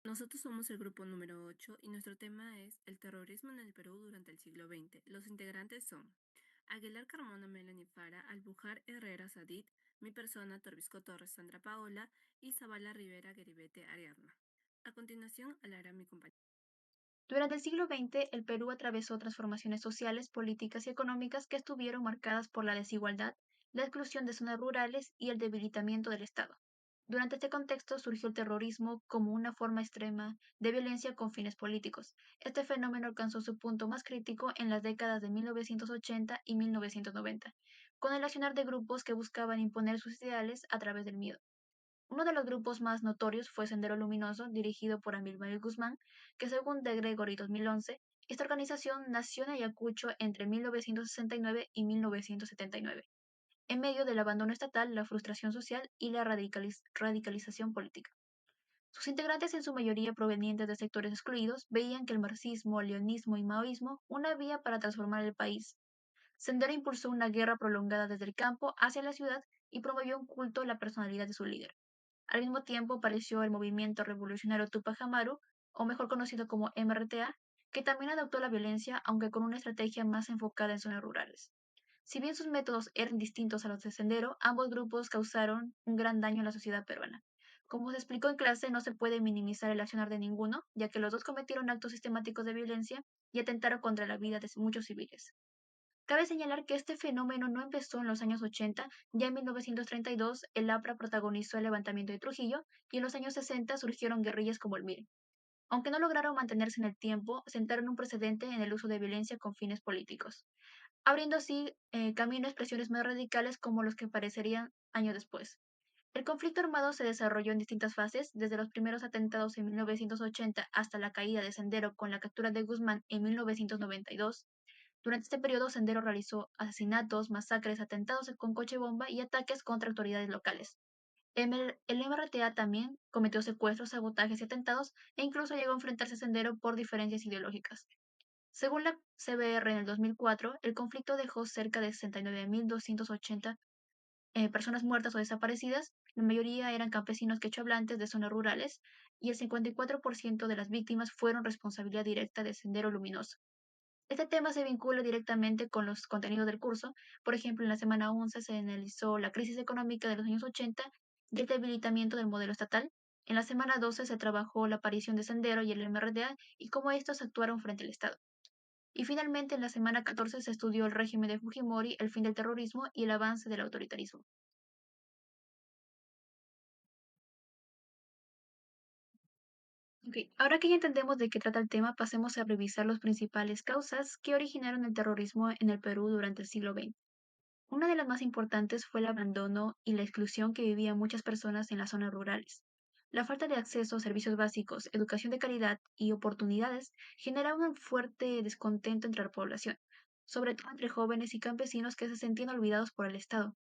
Nosotros somos el grupo número 8 y nuestro tema es el terrorismo en el Perú durante el siglo XX. Los integrantes son Aguilar Carmona Melanie Fara, Albujar Herrera Sadid, mi persona Torbisco Torres Sandra Paola y Zabala Rivera Geribete Ariadna. A continuación hablará mi compañero. Durante el siglo XX, el Perú atravesó transformaciones sociales, políticas y económicas que estuvieron marcadas por la desigualdad, la exclusión de zonas rurales y el debilitamiento del Estado. Durante este contexto surgió el terrorismo como una forma extrema de violencia con fines políticos. Este fenómeno alcanzó su punto más crítico en las décadas de 1980 y 1990, con el accionar de grupos que buscaban imponer sus ideales a través del miedo. Uno de los grupos más notorios fue Sendero Luminoso, dirigido por Abimael Guzmán, que según De Gregory 2011, esta organización nació en Ayacucho entre 1969 y 1979, en medio del abandono estatal, la frustración social y la radicalización política. Sus integrantes, en su mayoría provenientes de sectores excluidos, veían que el marxismo, leonismo y maoísmo una vía para transformar el país. Sendero impulsó una guerra prolongada desde el campo hacia la ciudad y promovió un culto a la personalidad de su líder. Al mismo tiempo apareció el movimiento revolucionario Tupac Amaru, o mejor conocido como MRTA, que también adoptó la violencia, aunque con una estrategia más enfocada en zonas rurales. Si bien sus métodos eran distintos a los de Sendero, ambos grupos causaron un gran daño a la sociedad peruana. Como se explicó en clase, no se puede minimizar el accionar de ninguno, ya que los dos cometieron actos sistemáticos de violencia y atentaron contra la vida de muchos civiles. Cabe señalar que este fenómeno no empezó en los años 80, ya en 1932 el APRA protagonizó el levantamiento de Trujillo y en los años 60 surgieron guerrillas como el MIR. Aunque no lograron mantenerse en el tiempo, sentaron un precedente en el uso de violencia con fines políticos, abriendo así camino a expresiones más radicales como los que aparecerían años después. El conflicto armado se desarrolló en distintas fases, desde los primeros atentados en 1980 hasta la caída de Sendero con la captura de Guzmán en 1992. Durante este periodo, Sendero realizó asesinatos, masacres, atentados con coche bomba y ataques contra autoridades locales. El MRTA también cometió secuestros, sabotajes y atentados e incluso llegó a enfrentarse a Sendero por diferencias ideológicas. Según la CBR en el 2004, el conflicto dejó cerca de 69.280 personas muertas o desaparecidas. La mayoría eran campesinos quechohablantes de zonas rurales y el 54% de las víctimas fueron responsabilidad directa de Sendero Luminoso. Este tema se vincula directamente con los contenidos del curso. Por ejemplo, en la semana 11 se analizó la crisis económica de los años 80 y el debilitamiento del modelo estatal. En la semana 12 se trabajó la aparición de Sendero y el MRTA y cómo estos actuaron frente al Estado. Y finalmente, en la semana 14 se estudió el régimen de Fujimori, el fin del terrorismo y el avance del autoritarismo. Ok, ahora que ya entendemos de qué trata el tema, pasemos a revisar las principales causas que originaron el terrorismo en el Perú durante el siglo XX. Una de las más importantes fue el abandono y la exclusión que vivían muchas personas en las zonas rurales. La falta de acceso a servicios básicos, educación de calidad y oportunidades generaba un fuerte descontento entre la población, sobre todo entre jóvenes y campesinos que se sentían olvidados por el Estado.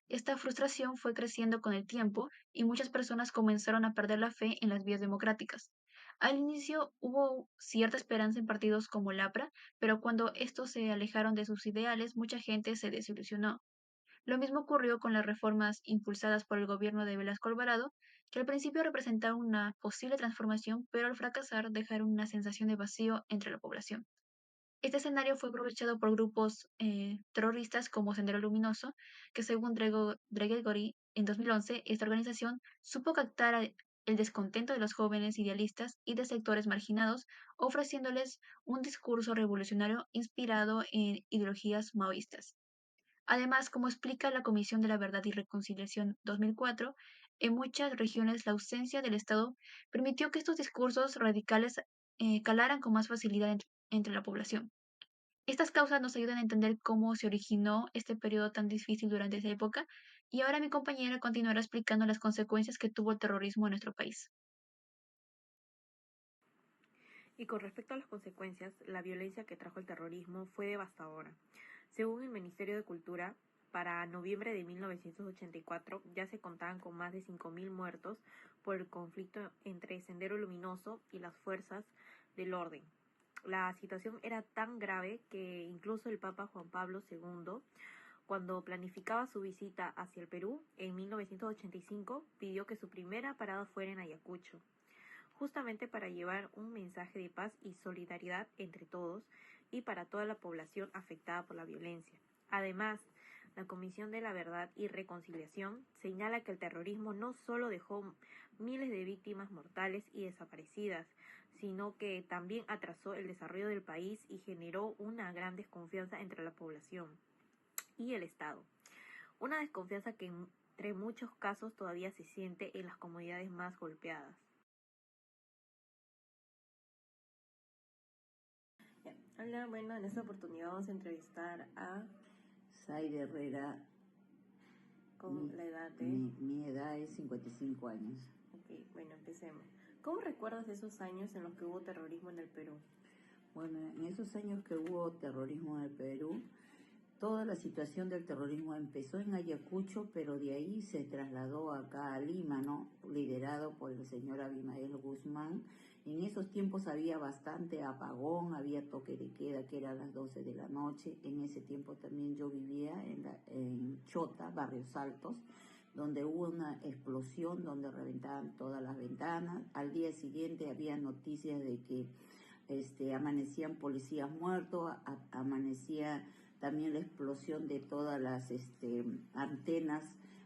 Esta frustración fue creciendo con el tiempo y muchas personas comenzaron a perder la fe en las vías democráticas. Al inicio hubo cierta esperanza en partidos como el APRA, pero cuando estos se alejaron de sus ideales, mucha gente se desilusionó. Lo mismo ocurrió con las reformas impulsadas por el gobierno de Velasco Alvarado, que al principio representaron una posible transformación, pero al fracasar dejaron una sensación de vacío entre la población. Este escenario fue aprovechado por grupos terroristas como Sendero Luminoso, que según Gregory en 2011, esta organización supo captar el descontento de los jóvenes idealistas y de sectores marginados, ofreciéndoles un discurso revolucionario inspirado en ideologías maoístas. Además, como explica la Comisión de la Verdad y Reconciliación 2004, en muchas regiones la ausencia del Estado permitió que estos discursos radicales calaran con más facilidad entre la población. Estas causas nos ayudan a entender cómo se originó este periodo tan difícil durante esa época, y ahora mi compañera continuará explicando las consecuencias que tuvo el terrorismo en nuestro país. Y con respecto a las consecuencias, la violencia que trajo el terrorismo fue devastadora. Según el Ministerio de Cultura, para noviembre de 1984 ya se contaban con más de 5.000 muertos por el conflicto entre Sendero Luminoso y las fuerzas del orden. La situación era tan grave que incluso el Papa Juan Pablo II, cuando planificaba su visita hacia el Perú en 1985, pidió que su primera parada fuera en Ayacucho. justamente para llevar un mensaje de paz y solidaridad entre todos y para toda la población afectada por la violencia. Además, la Comisión de la Verdad y Reconciliación señala que el terrorismo no solo dejó miles de víctimas mortales y desaparecidas, sino que también atrasó el desarrollo del país y generó una gran desconfianza entre la población y el Estado. Una desconfianza que entre muchos casos todavía se siente en las comunidades más golpeadas. Hola, bueno, en esta oportunidad vamos a entrevistar a Zaire Herrera, con la edad de... mi edad es 55 años. Ok, bueno, empecemos. ¿Cómo recuerdas esos años en los que hubo terrorismo en el Perú? Bueno, en esos años que hubo terrorismo en el Perú, toda la situación del terrorismo empezó en Ayacucho, pero de ahí se trasladó acá a Lima, ¿no? Liderado por el señor Abimael Guzmán. En esos tiempos había bastante apagón, había toque de queda, que era a las 12 de la noche. En ese tiempo también yo vivía en Chota, Barrios Altos, donde hubo una explosión, donde reventaban todas las ventanas. Al día siguiente había noticias de que amanecían policías muertos, amanecía también la explosión de todas las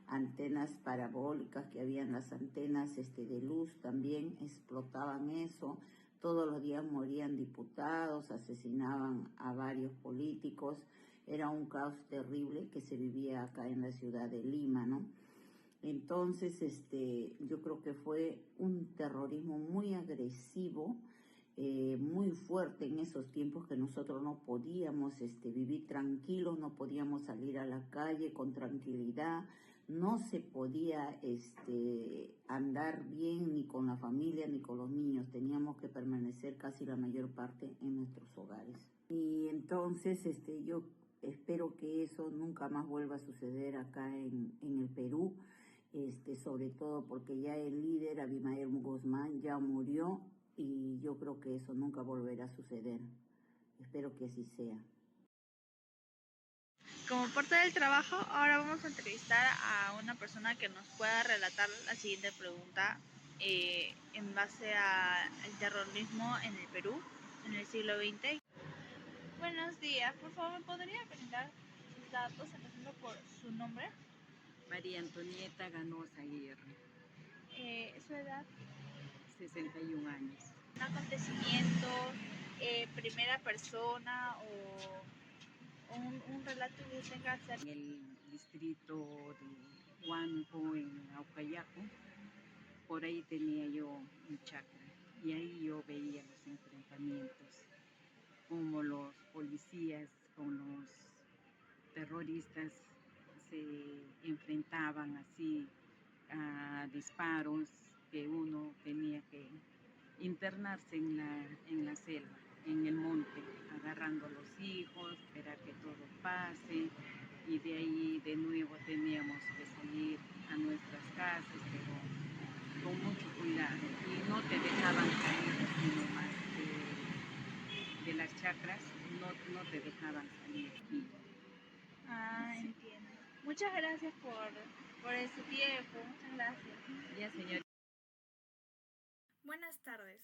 antenas parabólicas que habían, las antenas de luz también explotaban eso. Todos los días morían diputados, asesinaban a varios políticos. Era un caos terrible que se vivía acá en la ciudad de Lima, ¿no? Entonces, yo creo que fue un terrorismo muy agresivo, muy fuerte en esos tiempos, que nosotros no podíamos vivir tranquilos, no podíamos salir a la calle con tranquilidad, no se podía andar bien ni con la familia ni con los niños, teníamos que permanecer casi la mayor parte en nuestros hogares. Y entonces yo espero que eso nunca más vuelva a suceder acá en el Perú, sobre todo porque ya el líder Abimael Guzmán ya murió, y yo creo que eso nunca volverá a suceder. Espero que así sea. Como parte del trabajo, ahora vamos a entrevistar a una persona que nos pueda relatar la siguiente pregunta en base al terrorismo en el Perú en el siglo XX. Buenos días, por favor, ¿me podría brindar sus datos, empezando por su nombre? María Antonieta Ganosa Aguirre, Su edad, 61 años. un acontecimiento, primera persona o un relato que tenga acerca. En el distrito de Huánuco, en Aucayaco, por ahí tenía yo un chacra y ahí yo veía los enfrentamientos, como los policías con los terroristas se enfrentaban así a disparos, que uno tenía que internarse en la selva, en el monte, agarrando a los hijos, esperar que todo pase, y de ahí de nuevo teníamos que salir a nuestras casas, pero con mucho cuidado, y no te dejaban salir así nomás de las chacras, no te dejaban salir. Entiendo. Muchas gracias por ese tiempo. Muchas gracias. Ya, señor. Buenas tardes.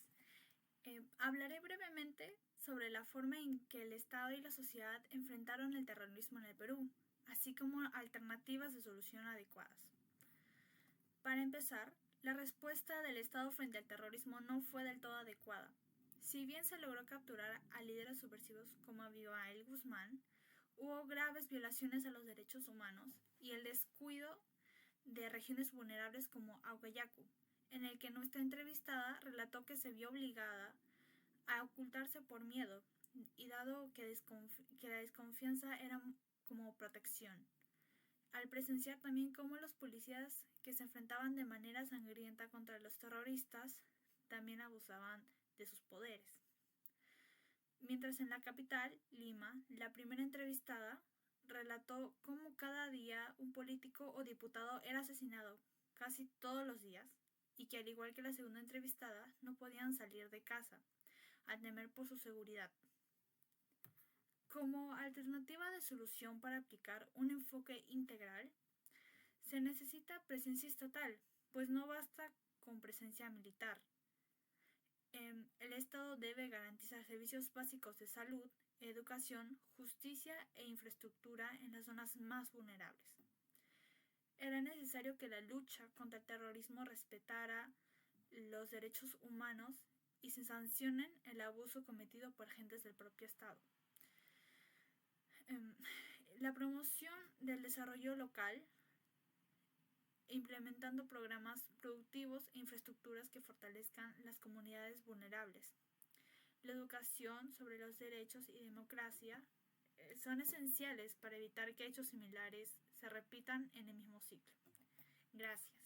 Hablaré brevemente sobre la forma en que el Estado y la sociedad enfrentaron el terrorismo en el Perú, así como alternativas de solución adecuadas. Para empezar, la respuesta del Estado frente al terrorismo no fue del todo adecuada. Si bien se logró capturar a líderes subversivos como Abimael Guzmán, hubo graves violaciones a los derechos humanos y el descuido de regiones vulnerables como Aucayacu, en el que nuestra entrevistada relató que se vio obligada a ocultarse por miedo, y dado que la desconfianza era como protección, al presenciar también cómo los policías que se enfrentaban de manera sangrienta contra los terroristas también abusaban de sus poderes. Mientras en la capital, Lima, la primera entrevistada relató cómo cada día un político o diputado era asesinado, casi todos los días, y que al igual que la segunda entrevistada no podían salir de casa, al temer por su seguridad. Como alternativa de solución para aplicar un enfoque integral, se necesita presencia estatal, pues no basta con presencia militar. El Estado debe garantizar servicios básicos de salud, educación, justicia e infraestructura en las zonas más vulnerables. Era necesario que la lucha contra el terrorismo respetara los derechos humanos y se sancionen el abuso cometido por agentes del propio Estado. La promoción del desarrollo local, implementando programas productivos e infraestructuras que fortalezcan las comunidades vulnerables. La educación sobre los derechos y democracia son esenciales para evitar que hechos similares se repitan en el mismo ciclo. Gracias.